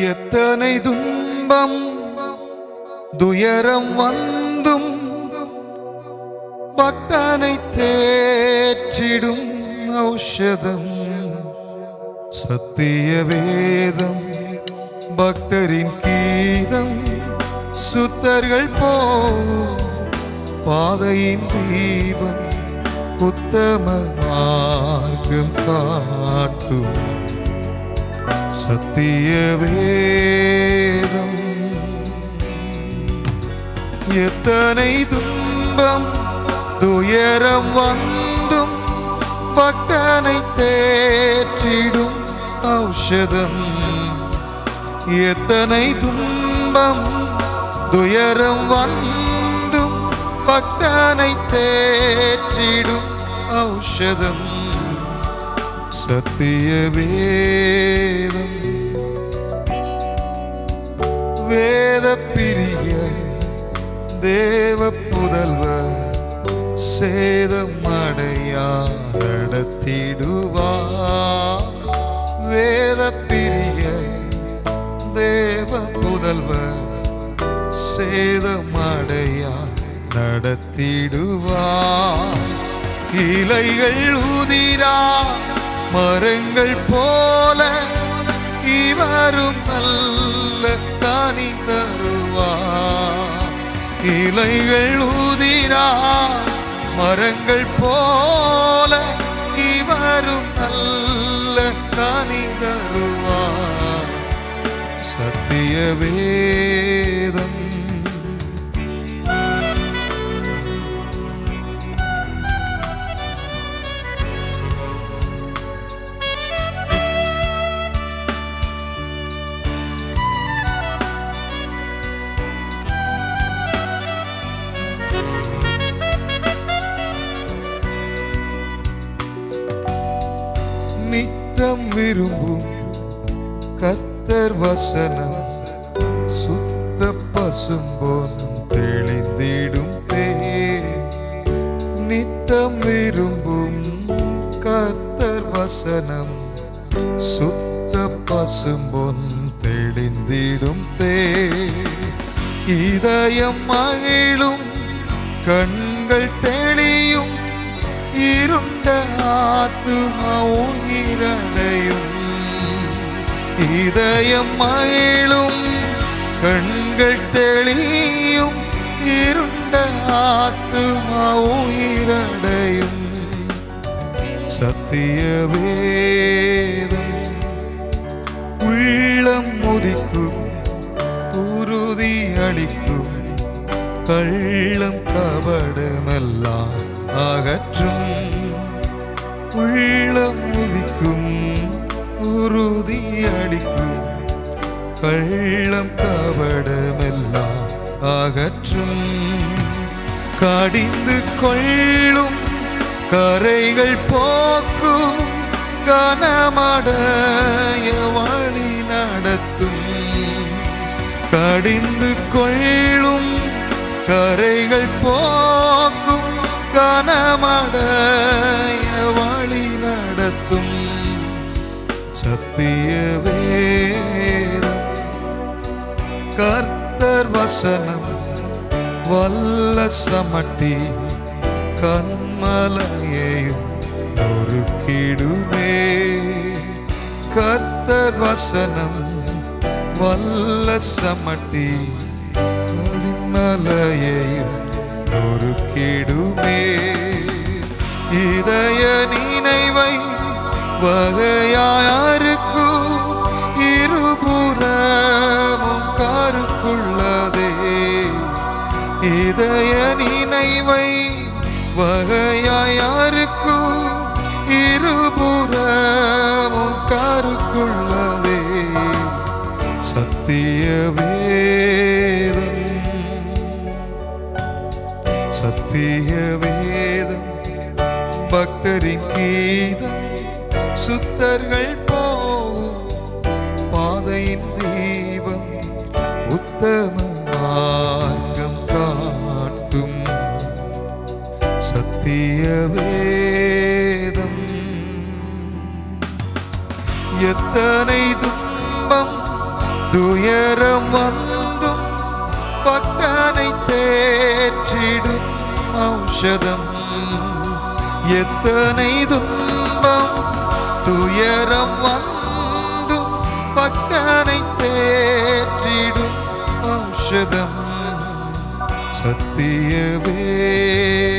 எத்தனை துன்பம் துயரம் வந்தும் பக்தனை தேற்றிடும் ஔஷதம் சத்திய வேதம் பக்தரின் கீதம் சுத்தர்கள் போ பாதையின் தீபம் உத்தம மார்க்கம் காட்டும் சத்திய வேதம். எத்தனை துன்பம் துயரம் வந்தும் பக்தனை தேற்றிடும் ஔஷதம். எத்தனை துன்பம் துயரம் வந்தும் பக்தனை தேற்றிடும் ஔஷதம் சத்திய வேதம். வேத பிரிய தேவ புதல்வர் சேதமடையா நடத்திடுவார். வேத பிரிய தேவ புதல்வர் சேதமடையா நடத்திடுவார். இலைகள் உதிரா மரங்கள் போல இவரும் நல்ல கனி தருவார். இலைகள் உதிரா மரங்கள் போல இவரும் நல்ல கனி தருவார் சத்திய வேதம். நித்தம் விரும்பும் கர்த்தர் வசனம் சுத்த பசும்போன் தெளிந்திடும் தே. நித்தம் விரும்பும் கர்த்தர் வசனம் சுத்த பசும்போன் தெளிந்திடும் தே. இதயம் மகிழும் கண்கள் தெளியும் இருண்ட ஆத்துமா உயிரடையும். இதயம் மகிழும் கண்கள் தெளியும் இருண்ட ஆத்துமா உயிரடையும் சத்திய வேதம். உள்ளம் முதிக்கும் உறுதி அளிக்கும் கள்ளம் கபடமெல்லாம் அகற்றும். உள்ளம் முதிக்கும் உறுதி அளிக்கும் கள்ளம் கபடமெல்லாம் அகற்றும். கடிந்து கொள்ளும் கரைகள் போக்கும் கனமடைய வழி நடத்தும். கடிந்து கொள்ளும் கரைகள் போக்கும் கனமடைய வழி நடத்தும் சத்திய வேதம். கர்த்தர் வசனம் வல்ல சமட்டி கன்மலையையும் நொறுக்கிடுமே. கர்த்தர் வசனம் வல்ல சமட்டி கன்மலையையும் நொறுக்கிடுமே. இதய நினைவை வகையாருக்கும் இருபுறமும் கருக்குள்ளதே. இதய நினைவை வகையாருக்கும் இருபுறமும் கருக்குள்ளதே சத்திய வேதம். சத்திய வேதம் பக்தரின் கீதம் சுத்தர்கள் போகும் பாதையின் தீபம் உத்தம மார்க்கம் காட்டும் சத்திய வேதம். எத்தனை துன்பம் துயரம் வந்தும் பக்தனை தேற்றிடும் ஔஷதம். எத்தனை துன்பம் துயரம் வந்தும் பக்தனை தேற்றிடும் ஔஷதம். சத்திய வேதம்